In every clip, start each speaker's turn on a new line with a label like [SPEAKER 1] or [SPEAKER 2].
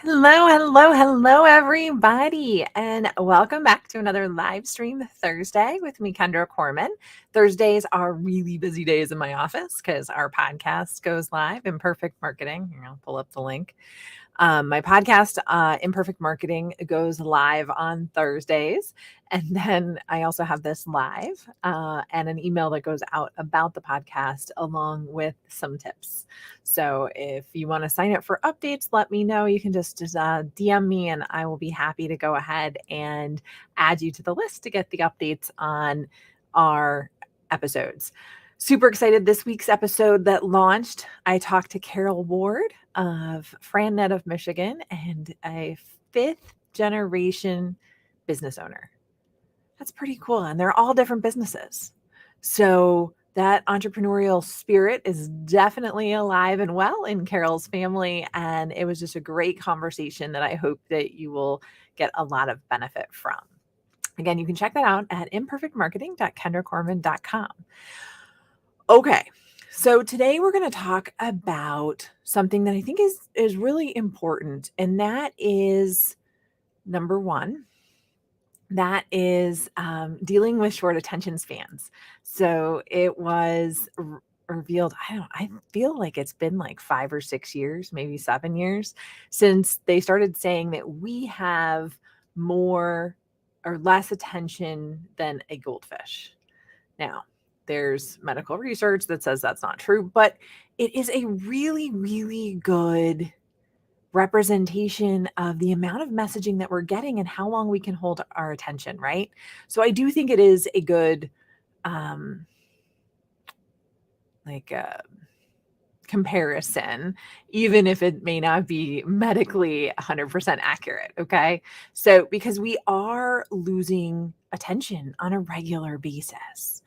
[SPEAKER 1] Hello, everybody, and welcome back to another live stream Thursday with me, Kendra Corman. Thursdays are really busy days in my office because our podcast goes live. Imperfect Marketing. Here, I'll pull up the link. My podcast, Imperfect Marketing, goes live on Thursdays. And then I also have this live and an email that goes out about the podcast along with some tips. So if you want to sign up for updates, let me know. You can just DM me and I will be happy to go ahead and add you to the list to get the updates on our episodes. Super excited this week's episode that launched. I talked to Carol Ward of FranNet of Michigan and a fifth generation business owner. That's pretty cool. And they're all different businesses. So that entrepreneurial spirit is definitely alive and well in Carol's family. And it was just a great conversation that I hope that you will get a lot of benefit from. Again, you can check that out at imperfectmarketing.kendracorman.com. Okay, so today we're going to talk about something that I think is really important, and that is number one. That is dealing with short attention spans. So it was revealed. I feel like it's been like 5 or 6 years, maybe 7 years, since they started saying that we have more or less attention than a goldfish. Now, there's medical research that says that's not true, but it is a really, really good representation of the amount of messaging that we're getting and how long we can hold our attention, right? So I do think it is a good comparison, even if it may not be medically 100% accurate, okay? So because we are losing attention on a regular basis.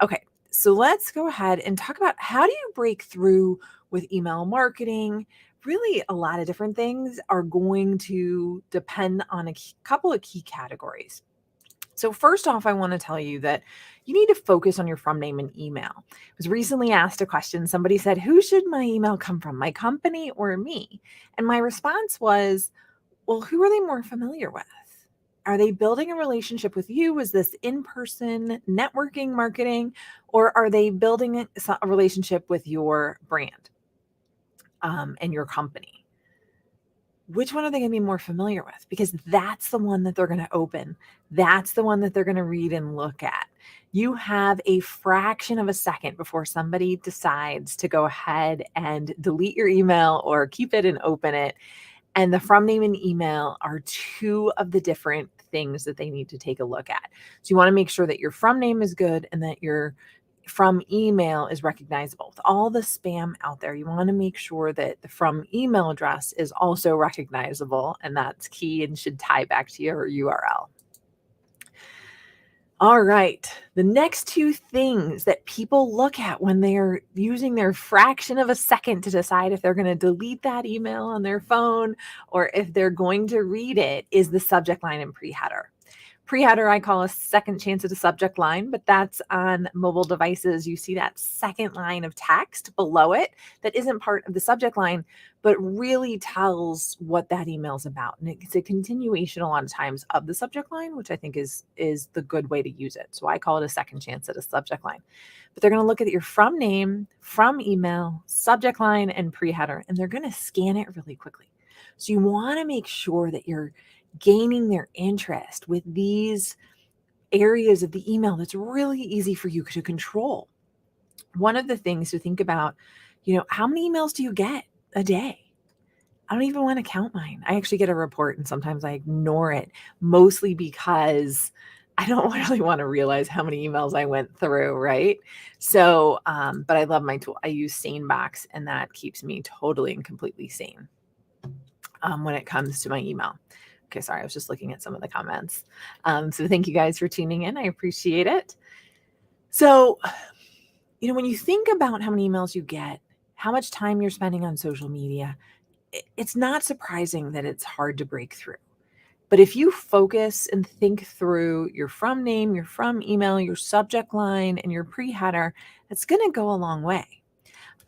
[SPEAKER 1] Okay, so let's go ahead and talk about how do you break through with email marketing. Really, a lot of different things are going to depend on a couple of key categories. So first off, I want to tell you that you need to focus on your from, name, and email. I was recently asked a question. Somebody said, who should my email come from, my company or me? And my response was, well, who are they more familiar with? Are they building a relationship with you? Is this in-person networking marketing, or are they building a relationship with your brand and your company? Which one are they going to be more familiar with? Because that's the one that they're going to open. That's the one that they're going to read and look at. You have a fraction of a second before somebody decides to go ahead and delete your email or keep it and open it. And the from, name, and email are two of the different things that they need to take a look at. So you want to make sure that your from name is good and that your from email is recognizable. With all the spam out there, you want to make sure that the from email address is also recognizable, and that's key and should tie back to your URL. All right, the next two things that people look at when they're using their fraction of a second to decide if they're going to delete that email on their phone or if they're going to read it is the subject line and pre-header. Pre-header, I call a second chance at a subject line, but that's on mobile devices. You see that second line of text below it that isn't part of the subject line, but really tells what that email is about. And it's a continuation a lot of times of the subject line, which I think is the good way to use it. So I call it a second chance at a subject line. But they're going to look at your from name, from email, subject line, and pre-header, and they're going to scan it really quickly. So you want to make sure that you're gaining their interest with these areas of the email that's really easy for you to control. One of the things to think about, how many emails do you get a day? I don't even want to count mine. I actually get a report and sometimes I ignore it, mostly because I don't really want to realize how many emails I went through, right? So, but I love my tool. I use SaneBox, and that keeps me totally and completely sane when it comes to my email. Okay, sorry, I was just looking at some of the comments. So thank you guys for tuning in. I appreciate it. So, when you think about how many emails you get, how much time you're spending on social media, it's not surprising that it's hard to break through. But if you focus and think through your from name, your from email, your subject line, and your pre-header, it's going to go a long way.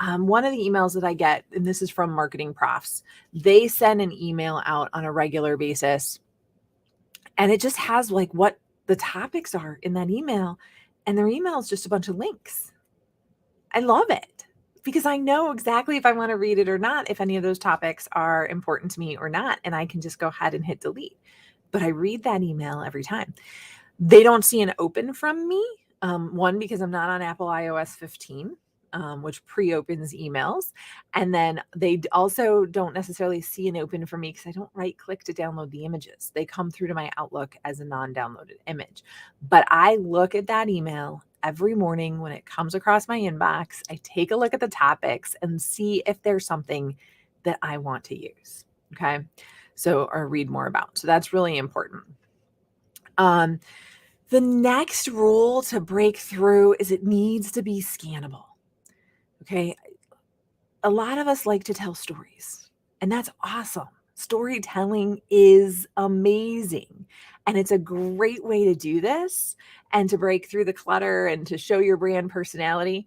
[SPEAKER 1] One of the emails that I get, and this is from Marketing Profs, they send an email out on a regular basis, and it just has like what the topics are in that email, and their email is just a bunch of links. I love it because I know exactly if I want to read it or not, if any of those topics are important to me or not, and I can just go ahead and hit delete. But I read that email every time. They don't see an open from me. One, because I'm not on Apple iOS 15, which pre-opens emails. And then they also don't necessarily see an open for me because I don't right click to download the images. They come through to my Outlook as a non-downloaded image. But I look at that email every morning when it comes across my inbox. I take a look at the topics and see if there's something that I want to use. Okay. So, or read more about. So that's really important. The next rule to break through is it needs to be scannable. Okay. A lot of us like to tell stories, and that's awesome. Storytelling is amazing. And it's a great way to do this and to break through the clutter and to show your brand personality.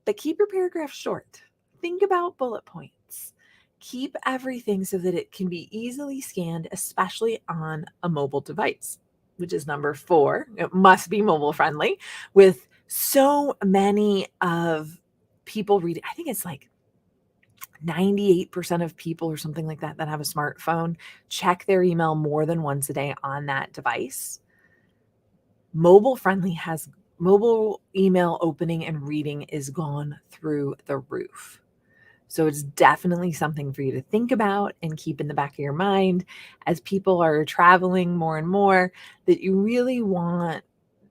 [SPEAKER 1] But keep your paragraphs short. Think about bullet points. Keep everything so that it can be easily scanned, especially on a mobile device, which is number 4. It must be mobile friendly. With so many of people reading, I think it's like 98% of people or something like that that have a smartphone check their email more than once a day on that device. Mobile friendly has mobile email opening and reading is gone through the roof. So it's definitely something for you to think about and keep in the back of your mind as people are traveling more and more, that you really want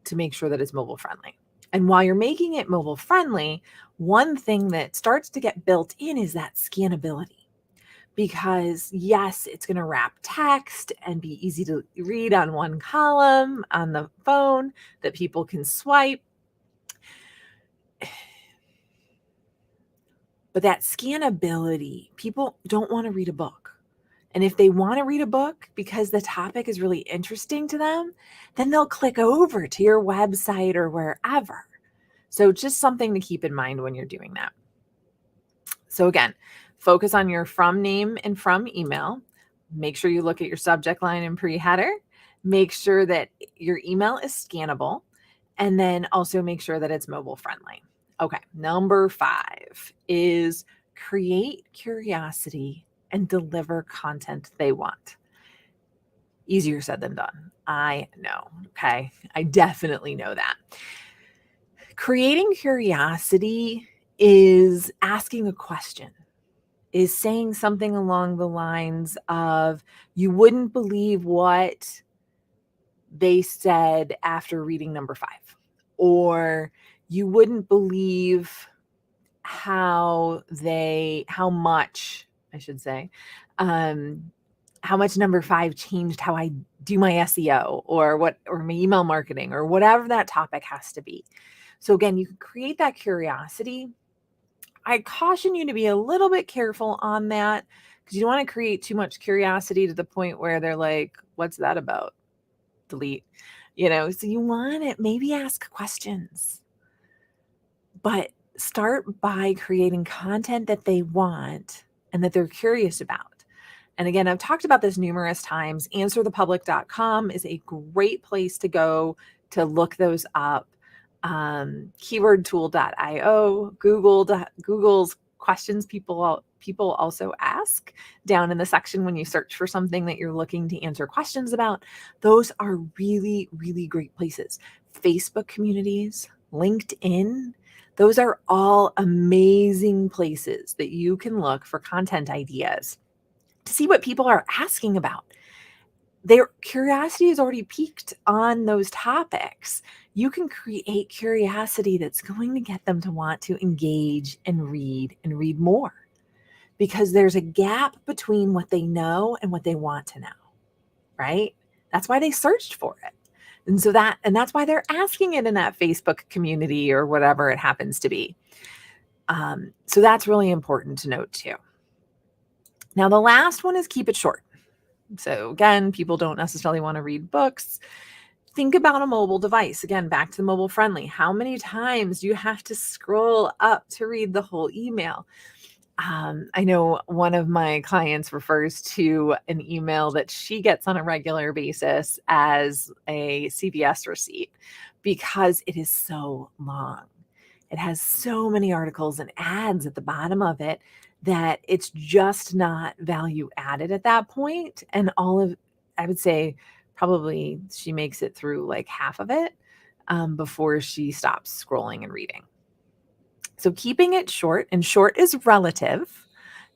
[SPEAKER 1] to make sure that it's mobile friendly. And while you're making it mobile friendly, one thing that starts to get built in is that scannability. Because yes, it's going to wrap text and be easy to read on one column on the phone that people can swipe. But that scannability, people don't want to read a book. And if they want to read a book because the topic is really interesting to them, then they'll click over to your website or wherever. So just something to keep in mind when you're doing that. So again, focus on your from name and from email. Make sure you look at your subject line and pre-header. Make sure that your email is scannable. And then also make sure that it's mobile friendly. Okay, number 5 is create curiosity and deliver content they want. Easier said than done. I know. Okay, I definitely know that. Creating curiosity is asking a question, is saying something along the lines of, you wouldn't believe what they said after reading number 5, or you wouldn't believe how much number 5 changed how I do my SEO or my email marketing or whatever that topic has to be. So again, you can create that curiosity. I caution you to be a little bit careful on that because you don't want to create too much curiosity to the point where they're like, what's that about? Delete. So you want to maybe ask questions, but start by creating content that they want and that they're curious about. And again, I've talked about this numerous times. Answerthepublic.com is a great place to go to look those up. Keywordtool.io, Google's questions people also ask down in the section when you search for something that you're looking to answer questions about. Those are really, really great places. Facebook communities, LinkedIn, those are all amazing places that you can look for content ideas to see what people are asking about. Their curiosity is already peaked on those topics. You can create curiosity that's going to get them to want to engage and read more, because there's a gap between what they know and what they want to know, right? That's why they searched for it. And that's why they're asking it in that Facebook community or whatever it happens to be. So that's really important to note too. Now, the last one is keep it short. So again, people don't necessarily want to read books. Think about a mobile device. Again, back to the mobile friendly. How many times do you have to scroll up to read the whole email? I know one of my clients refers to an email that she gets on a regular basis as a CVS receipt because it is so long. It has so many articles and ads at the bottom of it that it's just not value added at that point. And I would say probably she makes it through like half of it before she stops scrolling and reading. So keeping it short, and short is relative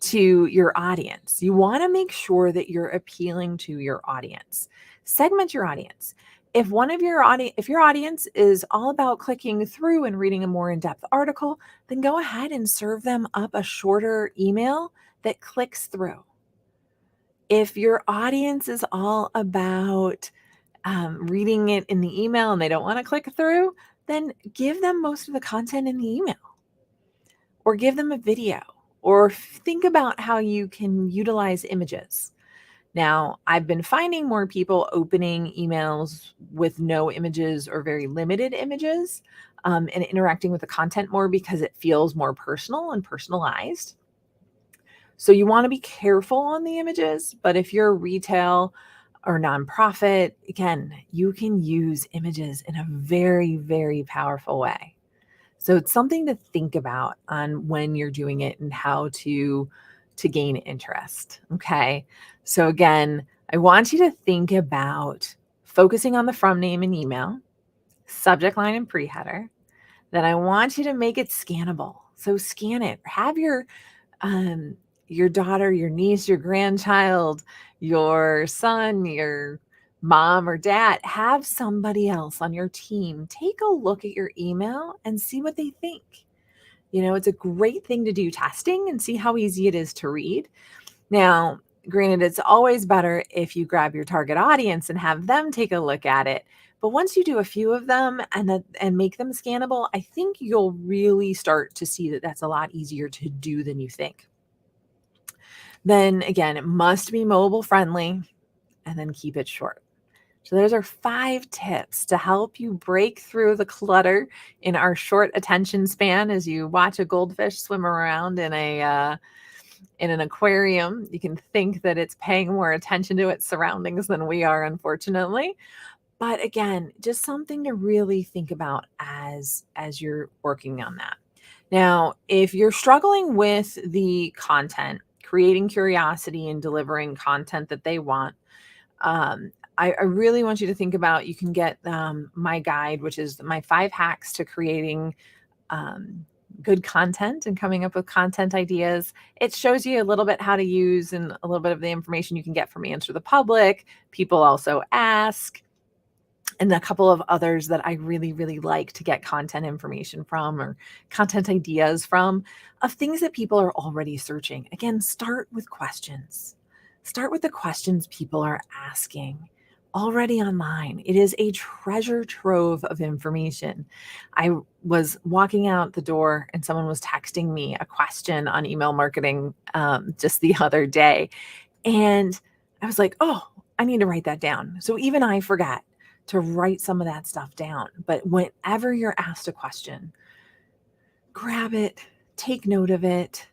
[SPEAKER 1] to your audience. You want to make sure that you're appealing to your audience. Segment your audience. If your audience is all about clicking through and reading a more in-depth article, then go ahead and serve them up a shorter email that clicks through. If your audience is all about reading it in the email and they don't want to click through, then give them most of the content in the email, or give them a video, or think about how you can utilize images. Now, I've been finding more people opening emails with no images or very limited images, and interacting with the content more because it feels more personal and personalized. So you want to be careful on the images, but if you're retail or nonprofit, again, you can use images in a very, very powerful way. So it's something to think about on when you're doing it and how to gain interest. Okay. So again, I want you to think about focusing on the from, name, and email, subject line and pre-header. Then I want you to make it scannable. So scan it. Have your daughter, your niece, your grandchild, your son, your mom or dad, have somebody else on your team take a look at your email and see what they think. It's a great thing to do testing and see how easy it is to read. Now, granted, it's always better if you grab your target audience and have them take a look at it. But once you do a few of them and make them scannable, I think you'll really start to see that that's a lot easier to do than you think. Then again, it must be mobile friendly, and then keep it short. So those are 5 tips to help you break through the clutter in our short attention span as you watch a goldfish swim around in an aquarium. You can think that it's paying more attention to its surroundings than we are, unfortunately. But again, just something to really think about as you're working on that. Now, if you're struggling with the content, creating curiosity and delivering content that they want, I really want you to think about, you can get my guide, which is my 5 hacks to creating good content and coming up with content ideas. It shows you a little bit how to use and a little bit of the information you can get from Answer the Public. People also ask. And a couple of others that I really, really like to get content information from, or content ideas from, of things that people are already searching. Again, start with questions. Start with the questions people are asking already online. It is a treasure trove of information. I was walking out the door and someone was texting me a question on email marketing just the other day. And I was like, oh, I need to write that down. So even I forgot to write some of that stuff down. But whenever you're asked a question, grab it, take note of it,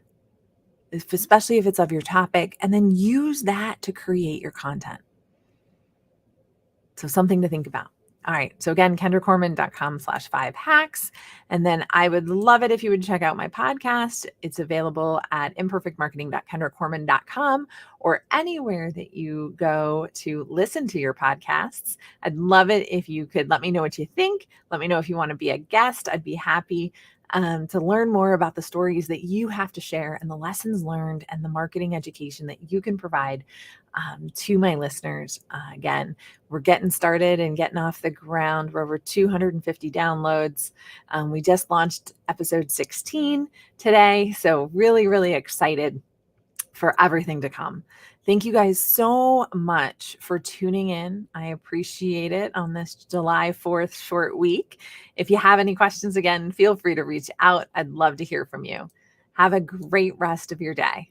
[SPEAKER 1] especially if it's of your topic, and then use that to create your content. So something to think about. All right. So again, kendracorman.com/5hacks. And then I would love it if you would check out my podcast. It's available at imperfectmarketing.kendracorman.com or anywhere that you go to listen to your podcasts. I'd love it if you could let me know what you think. Let me know if you want to be a guest. I'd be happy to learn more about the stories that you have to share and the lessons learned and the marketing education that you can provide to my listeners. Again, we're getting started and getting off the ground. We're over 250 downloads. We just launched episode 16 today. So really, really excited for everything to come. Thank you guys so much for tuning in. I appreciate it on this July 4th short week. If you have any questions, again, feel free to reach out. I'd love to hear from you. Have a great rest of your day.